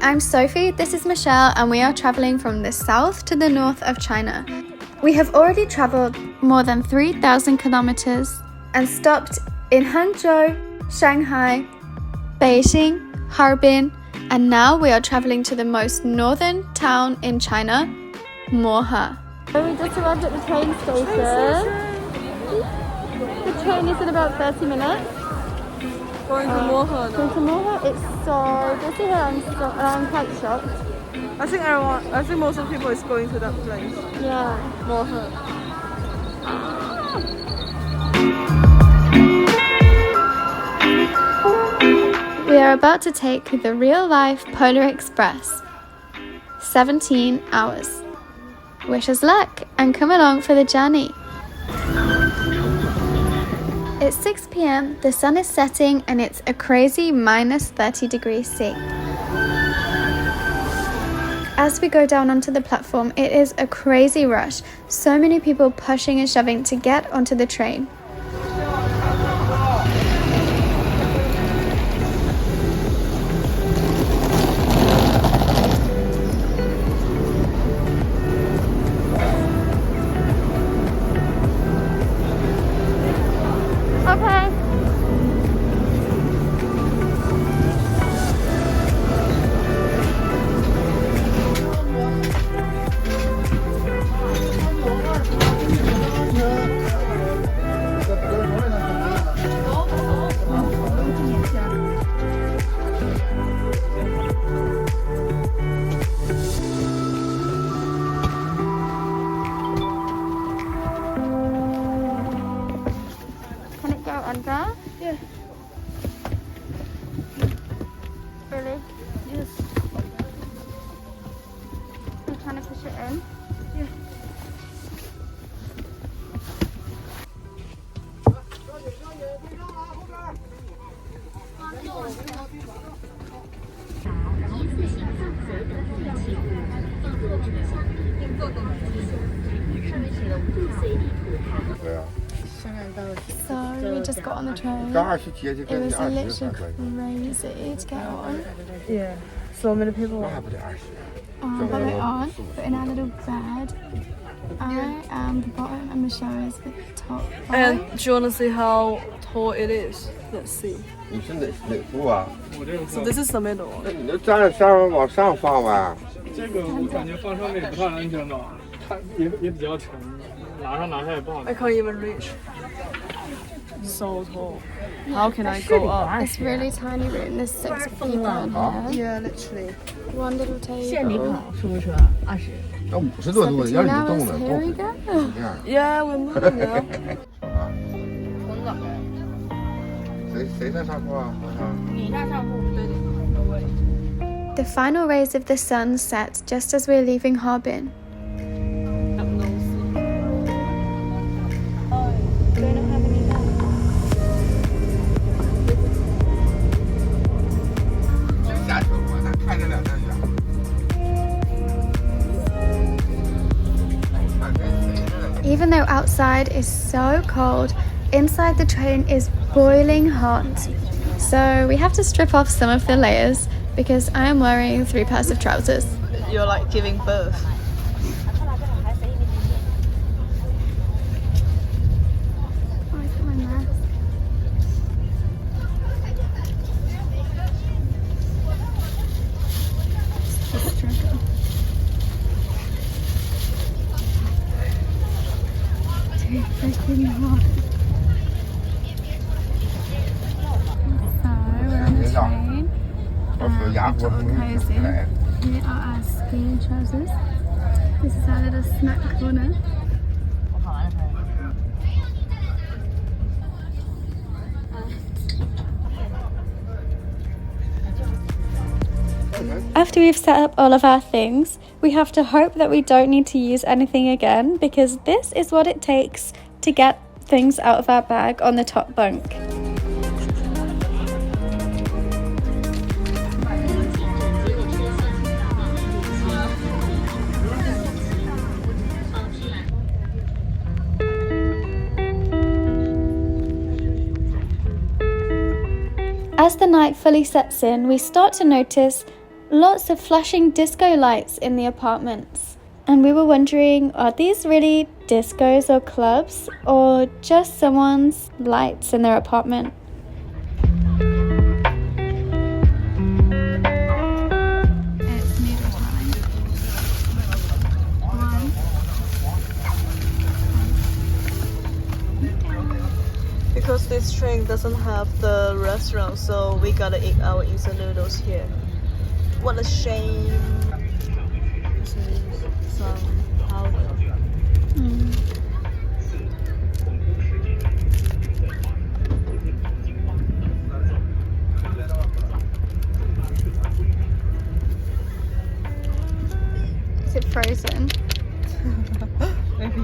I'm Sophie, this is Michelle, and we are traveling from the south to the north of China. We have already traveled more than 3,000 kilometers and stopped in Hangzhou, Shanghai, Beijing, Harbin, and now we are traveling to the most northern town in China, Mohe. So we just arrived at the train station. The train is in about 30 minutes. Going to Mohe now. Going to Mohe? It's so busy here, I'm quite shocked. I think most of people is going to that place. Yeah. Mohe. We are about to take the real-life Polar Express. 17 hours. Wish us luck and come along for the journey. It's 6 p.m, the sun is setting and it's a crazy minus 30 degrees C. As we go down onto the platform, it is a crazy rush. So many people pushing and shoving to get onto the train. Okay. Can it go under? Yeah. Really? Yes. You're trying to push it in? Yeah. So we just got on the train. It was literally crazy to get on. Yeah. So many people. Got it on, put in our little bed. I am the bottom and Michelle is the top. And do you want to see how tall it is? Let's see. So this is the middle. 你就站在上面往上放吧。这个我感觉放上面也不太安全吧，它也比较沉，拿上拿下也不好。 I can't even reach. So tall. How can I go up? It's really tiny room, there's 6 people in here. Yeah, literally. One little 限里 table. 跑，出租车20。要50多度，要 17是你 hours, 动的， here we go. Yeah, we're moving now. 谁在上铺啊？你在上铺。 The final rays of the sun set just as we're leaving Harbin. Even though outside is so cold, inside the train is boiling hot. So we have to strip off some of the layers because I am wearing 3 pairs of trousers. You're like giving birth. Freaking hot. So we're on the train. Here are our skiing trousers. This is our little snack corner. After we've set up all of our things, we have to hope that we don't need to use anything again because this is what it takes to get things out of our bag on the top bunk. As the night fully sets in, we start to notice lots of flashing disco lights in the apartments. And we were wondering, are these really discos or clubs, or just someone's lights in their apartment? It's noodle time. Because this train doesn't have the restaurant, so we gotta eat our instant noodles here. What a shame. This is some powder. Is it frozen? Maybe.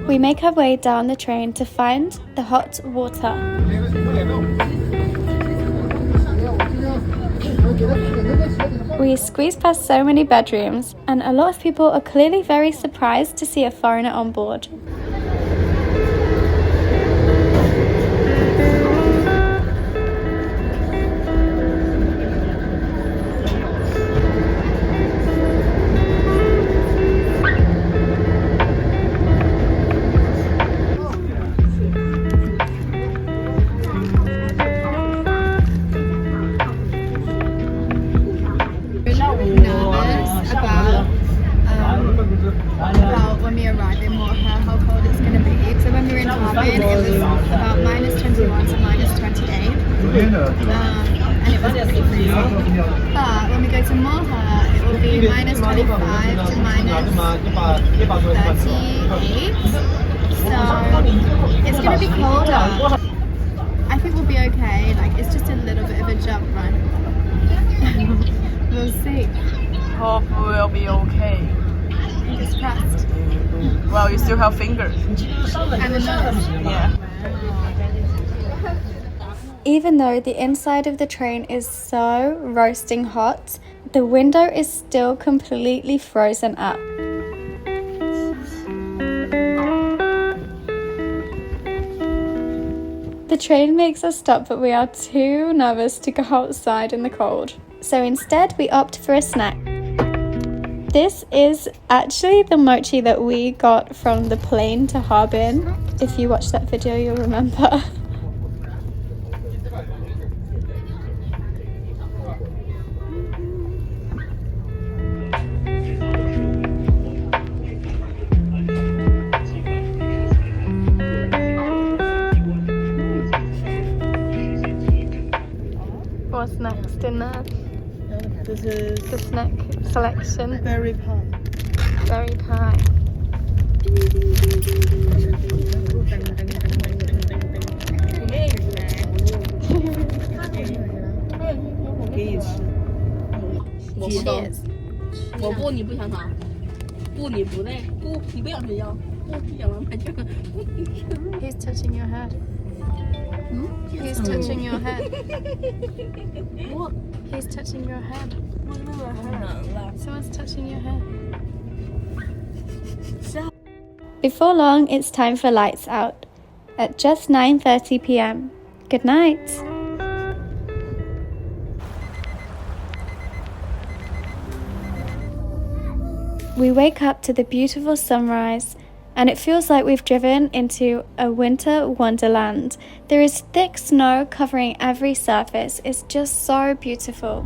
We make our way down the train to find the hot water. We squeeze past so many bedrooms, and a lot of people are clearly very surprised to see a foreigner on board. About when we arrived in Mohe, how cold it's going to be. So when we were in Harbin, it was about -21 to -28, and it was pretty freezing. But when we go to Mohe, it will be -25 to -38. So it's going to be colder. I think we'll be okay. Like, it's just a little bit of a jump, right? We'll see. Hope we'll be okay. Fingers crossed. Well, you still have fingers. And a nose. Yeah. Even though the inside of the train is so roasting hot, the window is still completely frozen up. The train makes us stop, but we are too nervous to go outside in the cold. So instead, we opt for a snack. This is actually the mochi that we got from the plane to Harbin. If you watch that video, you'll remember. What's next in there? This is The snack selection. berry pie. Berry pie. Cheers. 我不，你不想糖？不，你不累？不，你不想睡觉？不，你想玩牌圈？ He's touching your head. He's touching your head. He's touching your head. Someone's touching your head. Before long, it's time for lights out at just 9:30 p.m. Good night. We wake up to the beautiful sunrise, and it feels like we've driven into a winter wonderland. There is thick snow covering every surface. It's just so beautiful.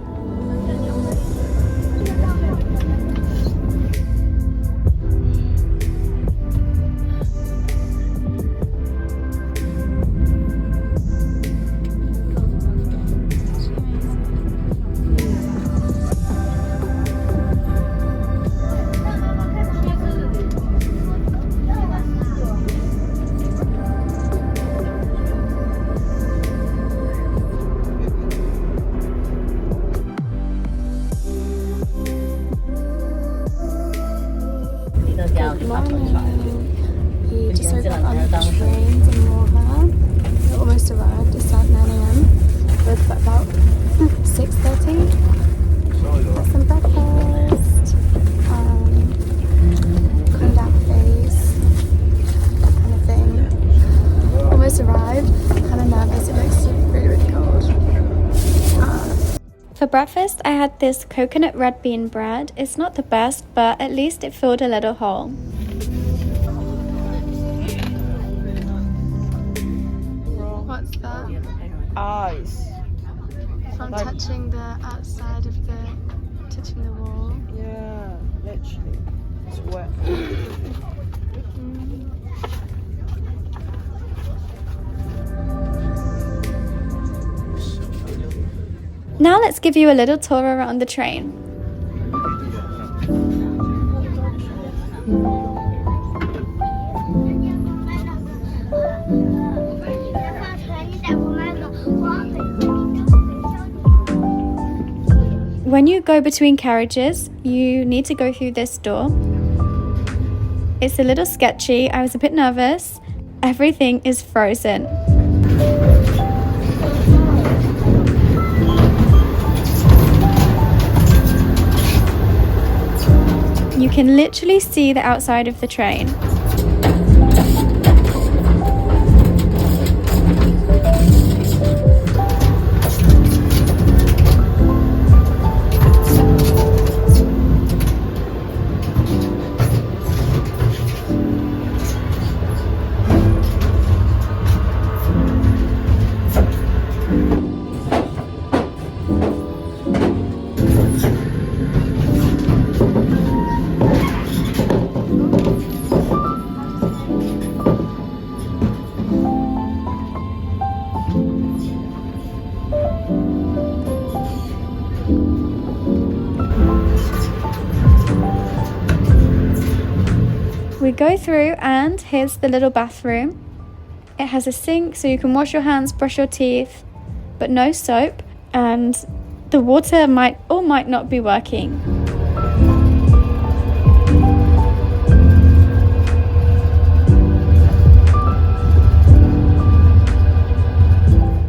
We just woke up on the train to Mohe. We almost arrived. It's at 9 a.m. We're about 6:30. Got some breakfast. Come down face. Kind of breakfast, I had this coconut red bean bread. It's not the best, but at least it filled a little hole. What's that? Ice. From Like- touching the outside of touching the wall. Yeah, literally. It's wet. Now let's give you a little tour around the train. When you go between carriages, you need to go through this door. It's a little sketchy. I was a bit nervous. Everything is frozen. You can literally see the outside of the train. We go through and here's the little bathroom. It has a sink so you can wash your hands, brush your teeth, but no soap, and the water might or might not be working.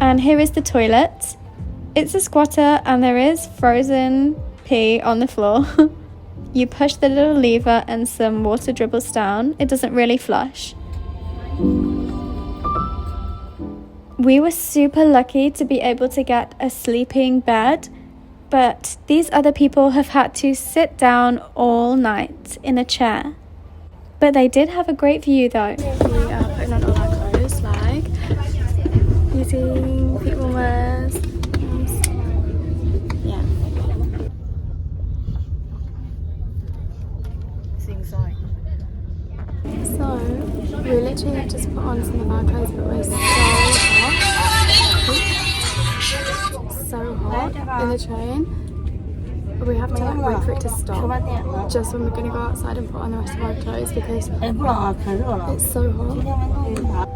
And here is the toilet. It's a squatter and there is frozen pee on the floor. You push the little lever and some water dribbles down. It doesn't really flush. We were super lucky to be able to get a sleeping bed, but these other people have had to sit down all night in a chair. But they did have a great view though. We are putting on all our clothes, like using feet warmers. Yeah. It's inside. So, we literally have just put on some of our clothes, but we're so hot in the train. We have to like wait for it to stop just when we're going to go outside and put on the rest of our clothes because it's so hot.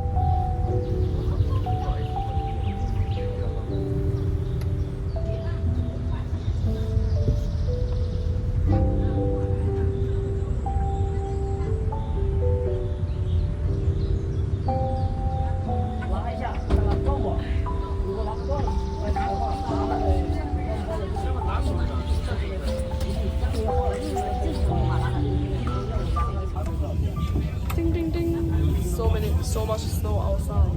So much snow outside.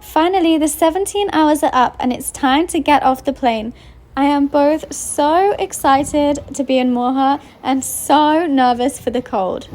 Finally, the 17 hours are up and it's time to get off the plane. I am both so excited to be in Mohe and so nervous for the cold.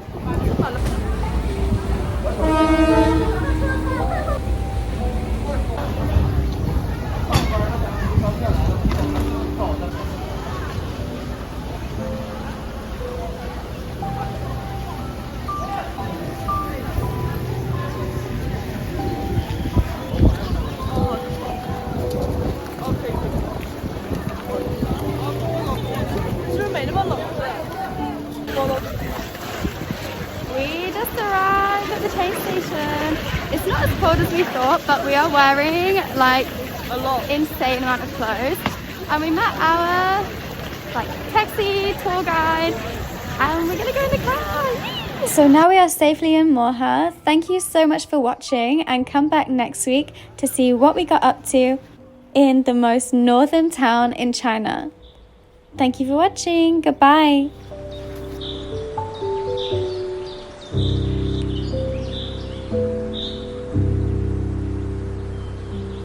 We just arrived at the train station. It's not as cold as we thought, but we are wearing like A lot. insane amount of clothes. And we met our like taxi tour guide and we're gonna go in the car. So now we are safely in Mohe. Thank you so much for watching and come back next week to see what we got up to in the most northern town in China. Thank you for watching. Goodbye.